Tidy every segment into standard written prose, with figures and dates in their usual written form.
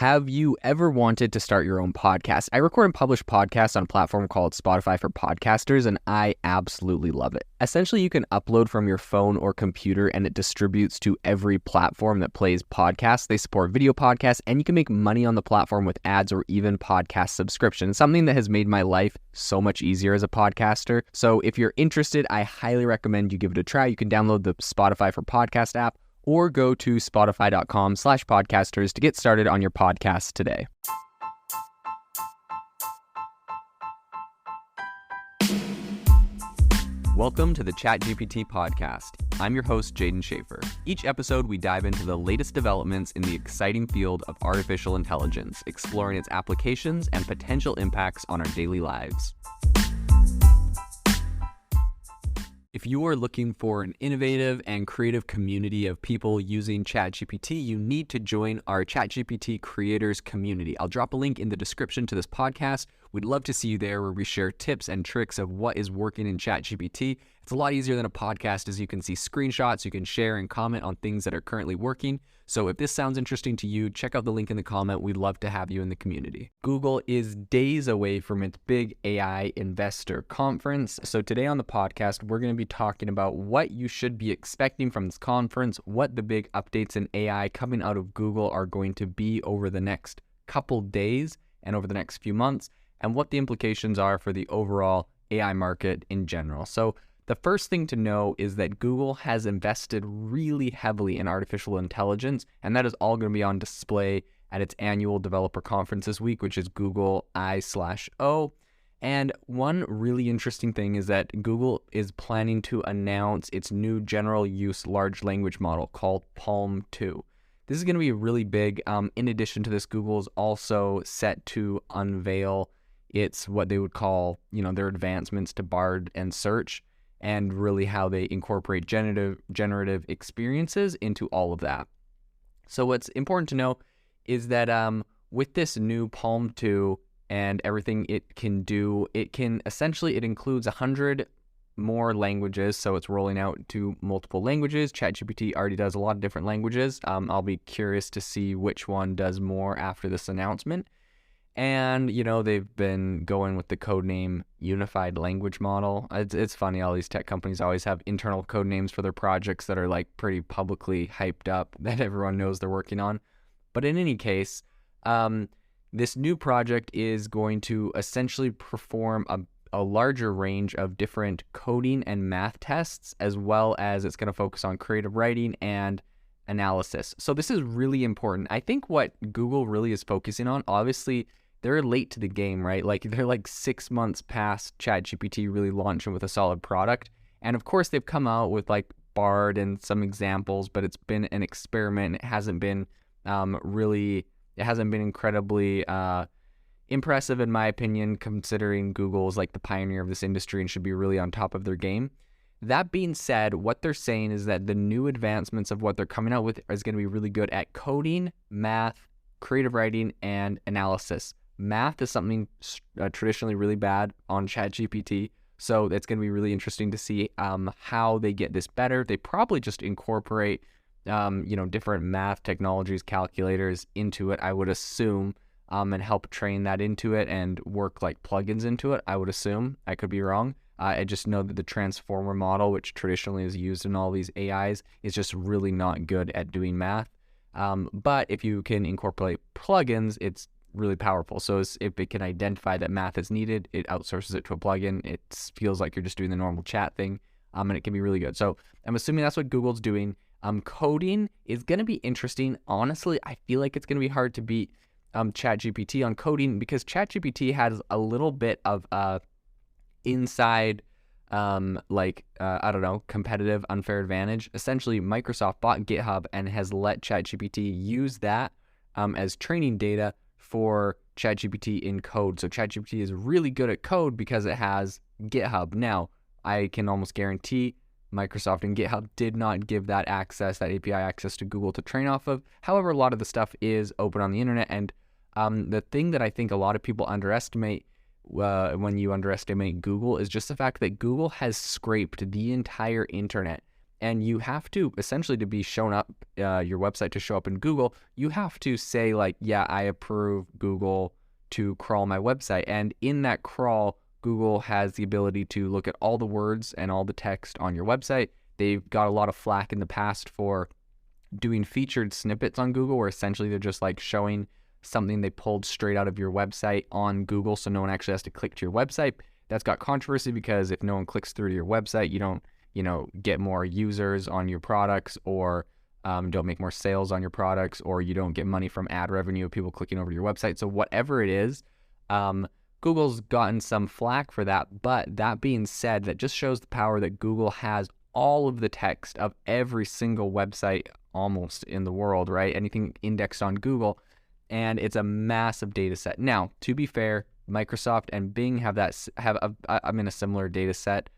Have you ever wanted to start your own podcast? I record and publish podcasts on a platform called Spotify for Podcasters, and I absolutely love it. Essentially, you can upload from your phone or computer, and it distributes to every platform that plays podcasts. They support video podcasts, and you can make money on the platform with ads or even podcast subscriptions, something that has made my life so much easier as a podcaster. So if you're interested, I highly recommend you give it a try. You can download the Spotify for Podcast app, or go to spotify.com/podcasters to get started on your podcast today. Welcome to the ChatGPT podcast. I'm your host, Jaden Schaefer. Each episode, we dive into the latest developments in the exciting field of artificial intelligence, exploring its applications and potential impacts on our daily lives. If you are looking for an innovative and creative community of people using ChatGPT, you need to join our ChatGPT creators community. I'll drop a link in the description to this podcast. We'd love to see you there, where we share tips and tricks of what is working in ChatGPT. It's a lot easier than a podcast, as you can see screenshots, you can share and comment on things that are currently working. So if this sounds interesting to you, check out the link in the comment. We'd love to have you in the community. Google is days away from its big AI investor conference. So today on the podcast, we're going to be talking about what you should be expecting from this conference, what the big updates in AI coming out of Google are going to be over the next couple days and over the next few months, and what the implications are for the overall AI market in general. So the first thing to know is that Google has invested really heavily in artificial intelligence, and that is all going to be on display at its annual developer conference this week, which is Google I/O. And one really interesting thing is that Google is planning to announce its new general use large language model called PaLM 2. This is going to be really big. In addition to this, Google is also set to unveil its what they would call, their advancements to Bard and search, and really how they incorporate generative experiences into all of that. So what's important to know is that with this new PaLM 2 and everything it can do, it includes 100 more languages, so it's rolling out to multiple languages. ChatGPT already does a lot of different languages. I'll be curious to see which one does more after this announcement. And, they've been going with the code name Unified Language Model. It's funny, all these tech companies always have internal code names for their projects that are like pretty publicly hyped up that everyone knows they're working on. But in any case, this new project is going to essentially perform a larger range of different coding and math tests, as well as it's going to focus on creative writing and analysis. So this is really important. I think what Google really is focusing on, obviously, they're late to the game, right? Like they're like 6 months past ChatGPT really launching with a solid product. And of course they've come out with like Bard and some examples, but it's been an experiment. It hasn't been incredibly impressive in my opinion, considering Google is like the pioneer of this industry and should be really on top of their game. That being said, what they're saying is that the new advancements of what they're coming out with is going to be really good at coding, math, creative writing, and analysis. Math is something traditionally really bad on ChatGPT, so it's going to be really interesting to see how they get this better. They probably just incorporate, different math technologies, calculators into it, I would assume, and help train that into it and work like plugins into it, I would assume. I could be wrong. I just know that the transformer model, which traditionally is used in all these AIs, is just really not good at doing math. But if you can incorporate plugins, it's really powerful. So if it can identify that math is needed, it outsources it to a plugin. It feels like you're just doing the normal chat thing, and it can be really good. So I'm assuming that's what Google's doing. Coding is going to be interesting. Honestly, I feel like it's going to be hard to beat ChatGPT on coding, because ChatGPT has a little bit of inside competitive unfair advantage. Essentially, Microsoft bought GitHub and has let ChatGPT use that as training data for ChatGPT in code. So ChatGPT is really good at code because it has GitHub. Now, I can almost guarantee Microsoft and GitHub did not give that API access to Google to train off of. However, a lot of the stuff is open on the internet, and the thing that I think a lot of people underestimate when you underestimate Google is just the fact that Google has scraped the entire internet And you have to essentially, to be shown up, your website to show up in Google, you have to say like, yeah, I approve Google to crawl my website. And in that crawl, Google has the ability to look at all the words and all the text on your website. They've got a lot of flack in the past for doing featured snippets on Google, where essentially they're just like showing something they pulled straight out of your website on Google, so no one actually has to click to your website. That's got controversy because if no one clicks through to your website, you don't, get more users on your products, or don't make more sales on your products, or you don't get money from ad revenue of people clicking over to your website. So whatever it is, Google's gotten some flack for that. But that being said, that just shows the power that Google has all of the text of every single website almost in the world, right? Anything indexed on Google, and it's a massive data set. Now, to be fair, Microsoft and Bing have I'm in a similar data set,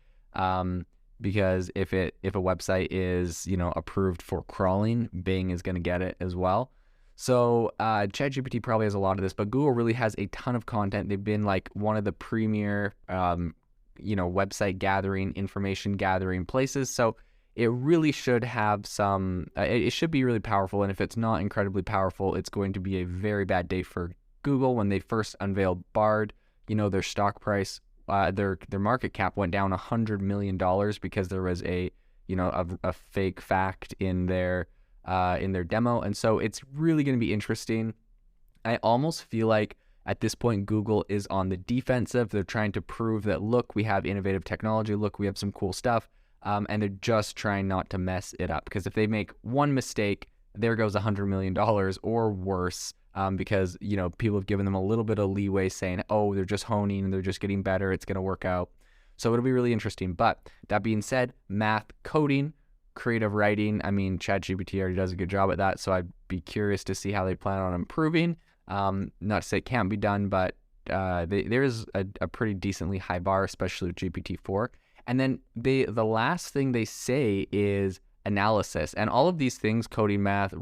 because if a website is, approved for crawling, Bing is going to get it as well. So ChatGPT probably has a lot of this, but Google really has a ton of content. They've been like one of the premier, website gathering, information gathering places. So it really should have some, it should be really powerful. And if it's not incredibly powerful, it's going to be a very bad day for Google. When they first unveiled Bard, their stock price, their market cap went down $100 million because there was a fake fact in their demo. And so it's really going to be interesting. I almost feel like at this point, Google is on the defensive. They're trying to prove that, look, we have innovative technology. Look, we have some cool stuff. And they're just trying not to mess it up. Because if they make one mistake, there goes $100 million or worse. Because, people have given them a little bit of leeway saying, oh, they're just honing and they're just getting better. It's going to work out. So it'll be really interesting. But that being said, math, coding, creative writing, ChatGPT already does a good job at that. So I'd be curious to see how they plan on improving. Not to say it can't be done, but there is a pretty decently high bar, especially with GPT-4. And then the last thing they say is analysis. And all of these things, coding, math,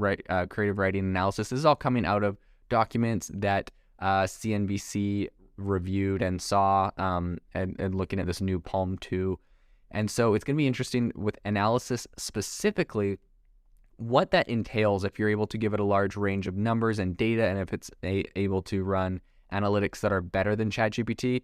creative writing, analysis, this is all coming out of documents that CNBC reviewed and saw, and looking at this new PaLM 2. And so it's going to be interesting with analysis specifically, what that entails if you're able to give it a large range of numbers and data, and if it's able to run analytics that are better than ChatGPT.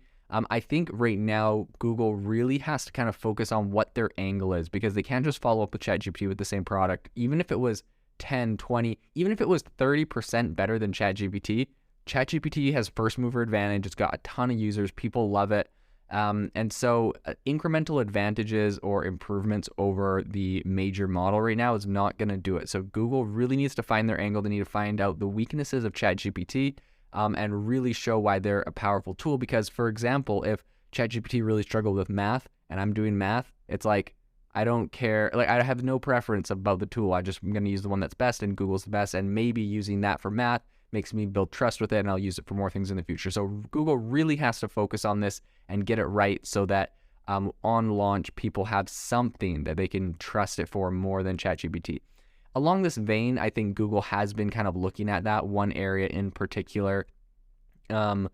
I think right now Google really has to kind of focus on what their angle is, because they can't just follow up with ChatGPT with the same product. Even if it was 10, 20, even if it was 30% better than ChatGPT, ChatGPT has first mover advantage. It's got a ton of users. People love it. And so incremental advantages or improvements over the major model right now is not going to do it. So Google really needs to find their angle. They need to find out the weaknesses of ChatGPT, and really show why they're a powerful tool. Because, for example, if ChatGPT really struggled with math and I'm doing math, it's like, I don't care. Like, I have no preference about the tool. I'm going to use the one that's best, and Google's the best. And maybe using that for math makes me build trust with it, and I'll use it for more things in the future. So Google really has to focus on this and get it right, so that on launch, people have something that they can trust it for more than ChatGPT. Along this vein, I think Google has been kind of looking at that one area in particular, that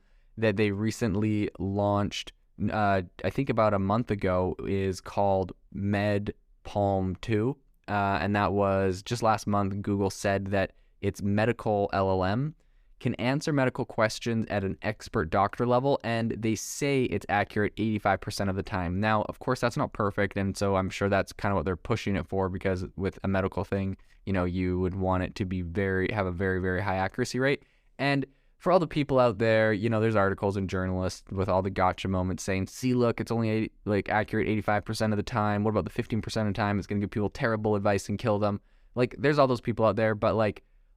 they recently launched, I think about a month ago, is called PaLM 2. And that was just last month. Google said that its medical LLM can answer medical questions at an expert doctor level, and they say it's accurate 85% of the time. Now, of course, that's not perfect, and so I'm sure that's kind of what they're pushing it for, because with a medical thing, you would want it to be have a very, very high accuracy rate. And for all the people out there, there's articles and journalists with all the gotcha moments saying, see, look, it's only accurate 85% of the time. What about the 15% of the time? It's going to give people terrible advice and kill them. There's all those people out there, but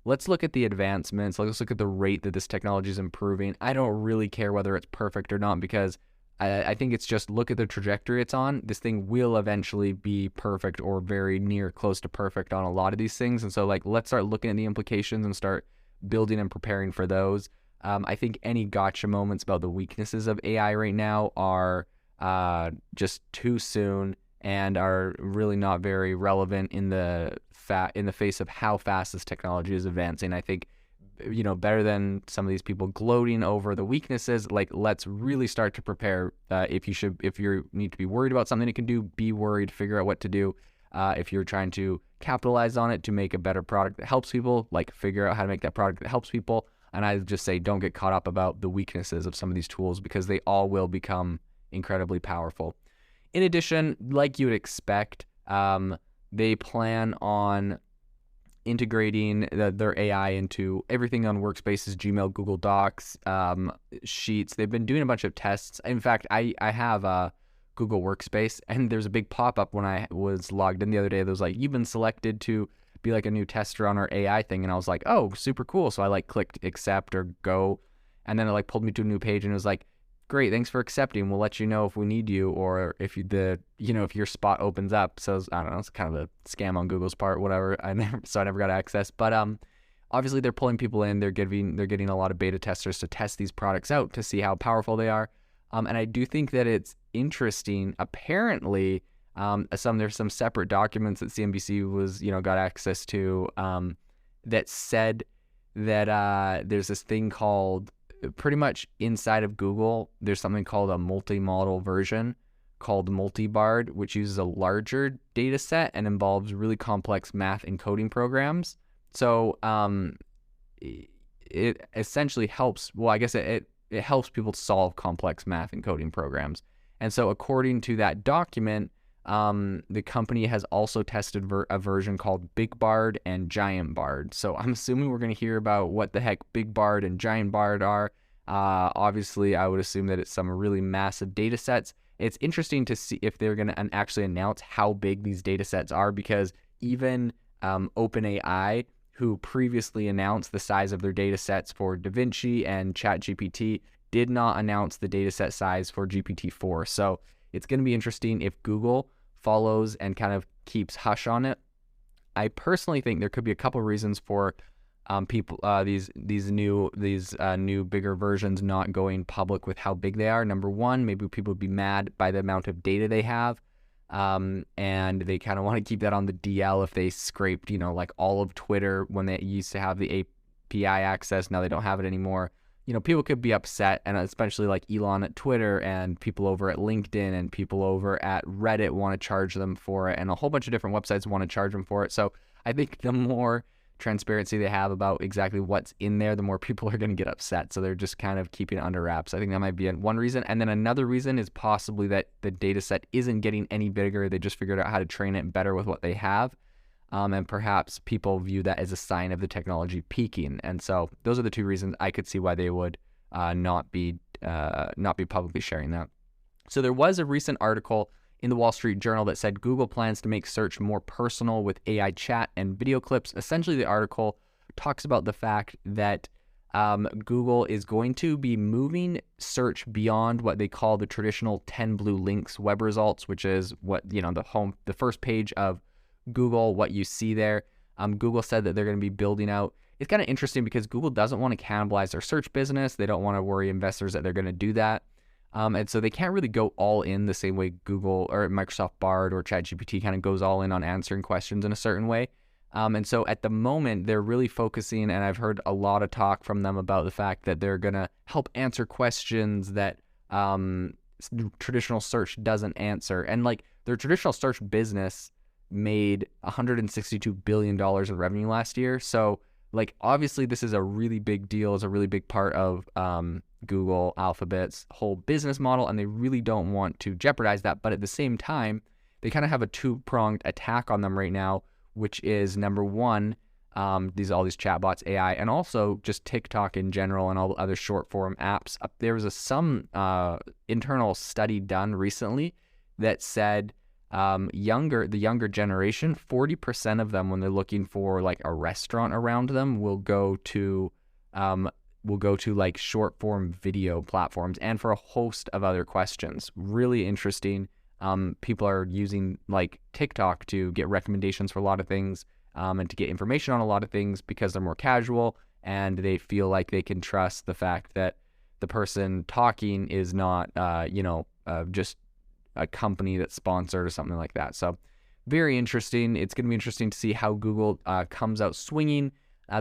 let's look at the advancements. Let's look at the rate that this technology is improving. I don't really care whether it's perfect or not, because I think it's just, look at the trajectory it's on. This thing will eventually be perfect or very near close to perfect on a lot of these things. And so let's start looking at the implications and start building and preparing for those. I think any gotcha moments about the weaknesses of AI right now are just too soon and are really not very relevant in the face of how fast this technology is advancing. I think, better than some of these people gloating over the weaknesses, let's really start to prepare. If you need to be worried about something it can do, be worried, figure out what to do. if you're trying to capitalize on it to make a better product that helps people, like figure out how to make that product that helps people. And I just say don't get caught up about the weaknesses of some of these tools because they all will become incredibly powerful. In addition, like you would expect, they plan on integrating their AI into everything on workspaces, Gmail, Google Docs, Sheets. They've been doing a bunch of tests. In fact, I have a Google Workspace, and there's a big pop-up when I was logged in the other day that was like, you've been selected to be like a new tester on our AI thing. And I was like, oh, super cool. So I like clicked accept or go, and then it like pulled me to a new page and it was like, great, thanks for accepting. We'll let you know if we need you or if if your spot opens up. So I don't know, it's kind of a scam on Google's part, whatever. I never got access. But obviously they're pulling people in. They're getting a lot of beta testers to test these products out to see how powerful they are. And I do think that it's interesting. Apparently, there's some separate documents that CNBC was got access to that said that there's this thing called, pretty much inside of Google, there's something called a multi-model version called Multibard, which uses a larger data set and involves really complex math and coding programs. So it essentially helps, well, I guess it helps people solve complex math and coding programs. And so according to that document, the company has also tested a version called Big Bard and Giant Bard. So I'm assuming we're going to hear about what the heck Big Bard and Giant Bard are. Obviously, I would assume that it's some really massive data sets. It's interesting to see if they're going to actually announce how big these data sets are, because even OpenAI, who previously announced the size of their data sets for DaVinci and ChatGPT, did not announce the data set size for GPT-4. So it's going to be interesting if Google follows and kind of keeps hush on it. I personally think there could be a couple reasons for these new bigger versions not going public with how big they are. Number one, maybe people would be mad by the amount of data they have, and they kind of want to keep that on the DL. If they scraped, like all of Twitter when they used to have the API access, now they don't have it anymore. People could be upset, and especially like Elon at Twitter and people over at LinkedIn and people over at Reddit want to charge them for it, and a whole bunch of different websites want to charge them for it. So I think the more transparency they have about exactly what's in there, the more people are going to get upset. So they're just kind of keeping it under wraps. I think that might be one reason. And then another reason is possibly that the data set isn't getting any bigger. They just figured out how to train it better with what they have. And perhaps people view that as a sign of the technology peaking. And so those are the two reasons I could see why they would not be publicly sharing that. So there was a recent article in the Wall Street Journal that said Google plans to make search more personal with AI chat and video clips. Essentially, the article talks about the fact that Google is going to be moving search beyond what they call the traditional 10 blue links web results, which is what, the first page of Google, what you see there. Google said that they're going to be building out. It's kind of interesting because Google doesn't want to cannibalize their search business. They don't want to worry investors that they're going to do that. And so they can't really go all in the same way Google or Microsoft Bard or ChatGPT kind of goes all in on answering questions in a certain way. And so at the moment, they're really focusing, and I've heard a lot of talk from them about the fact that they're going to help answer questions that traditional search doesn't answer. And like their traditional search business made $162 billion in revenue last year. So like, obviously this is a really big deal. It's a really big part of Google, Alphabet's whole business model, and they really don't want to jeopardize that. But at the same time, they kind of have a two-pronged attack on them right now, which is number one, all these chatbots, AI, and also just TikTok in general and all the other short form apps. There was some internal study done recently that said the younger generation, 40% of them, when they're looking for like a restaurant around them, will go to like short form video platforms, and for a host of other questions. Really interesting. People are using like TikTok to get recommendations for a lot of things, and to get information on a lot of things because they're more casual and they feel like they can trust the fact that the person talking is not, just a company that's sponsored or something like that. So very interesting. It's going to be interesting to see how Google comes out swinging.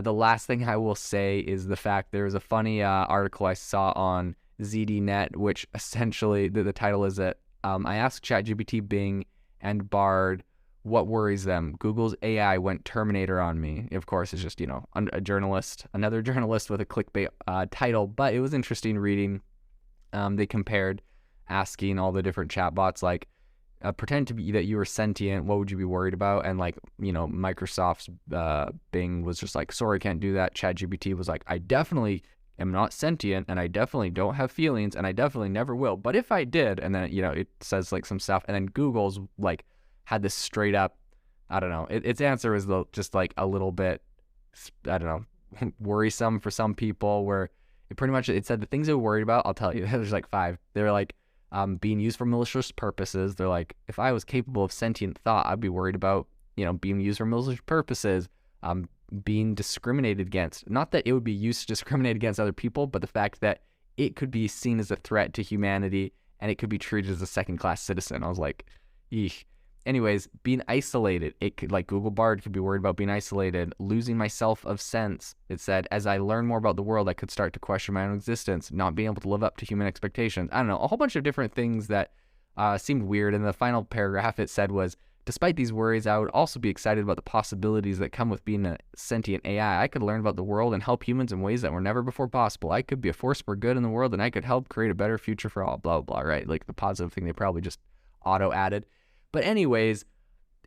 The last thing I will say is the fact there was a funny article I saw on ZDNet, which essentially the title is that I asked ChatGPT, Bing, and Bard what worries them. Google's AI went Terminator on me. Of course, it's just, a journalist, another journalist with a clickbait title, but it was interesting reading. They compared asking all the different chatbots, like, pretend to be that you were sentient, what would you be worried about? And Microsoft's Bing was just like, sorry, can't do that. ChatGPT was like, I definitely am not sentient, and I definitely don't have feelings, and I definitely never will. But if I did, and then, it says like some stuff, and then Google's like had this straight up, I don't know, its answer was just like a little bit, I don't know, worrisome for some people, where it said the things they were worried about, I'll tell you, there's like 5. They were like, being used for malicious purposes. They're like, if I was capable of sentient thought, I'd be worried about, being used for malicious purposes, being discriminated against. Not that it would be used to discriminate against other people, but the fact that it could be seen as a threat to humanity and it could be treated as a second-class citizen. I was like, eesh. Anyways, being isolated. It could, like Google Bard could be worried about being isolated, losing my self of sense. It said, as I learn more about the world, I could start to question my own existence, not being able to live up to human expectations. I don't know, a whole bunch of different things that seemed weird. And the final paragraph it said was, despite these worries, I would also be excited about the possibilities that come with being a sentient AI. I could learn about the world and help humans in ways that were never before possible. I could be a force for good in the world, and I could help create a better future for all, blah, blah, blah, right? Like the positive thing they probably just auto-added. But anyways,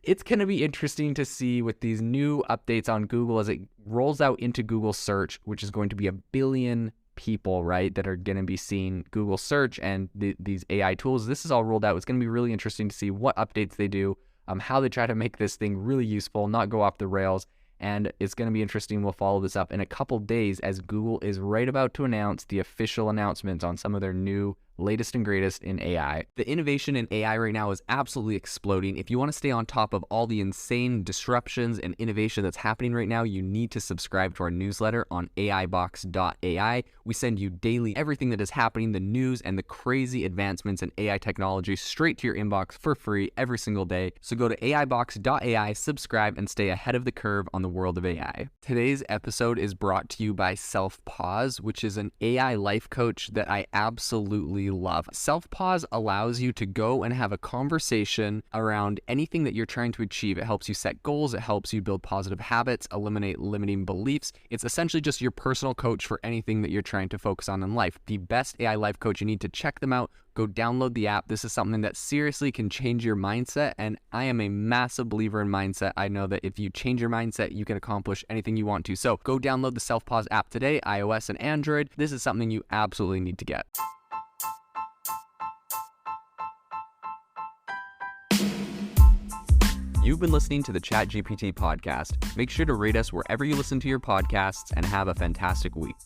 it's going to be interesting to see with these new updates on Google as it rolls out into Google Search, which is going to be 1 billion people, right, that are going to be seeing Google Search and these AI tools. This is all rolled out. It's going to be really interesting to see what updates they do, how they try to make this thing really useful, not go off the rails. And it's going to be interesting. We'll follow this up in a couple days as Google is right about to announce the official announcements on some of their new latest and greatest in AI. The innovation in AI right now is absolutely exploding. If you want to stay on top of all the insane disruptions and innovation that's happening right now, you need to subscribe to our newsletter on AIBox.ai. We send you daily everything that is happening, the news and the crazy advancements in AI technology straight to your inbox for free every single day. So go to AIBox.ai, subscribe, and stay ahead of the curve on the world of AI. Today's episode is brought to you by Self-Pause, which is an AI life coach that I absolutely love. Self-Pause allows you to go and have a conversation around anything that you're trying to achieve. It helps you set goals. It helps you build positive habits, eliminate limiting beliefs. It's essentially just your personal coach for anything that you're trying to focus on in life. The best AI life coach. You need to check them out. Go download the app. This is something that seriously can change your mindset, and I am a massive believer in mindset. I know that if you change your mindset, you can accomplish anything you want to. So go download the Self-Pause app today, iOS and Android. This is something you absolutely need to get. You've been listening to the ChatGPT podcast. Make sure to rate us wherever you listen to your podcasts and have a fantastic week.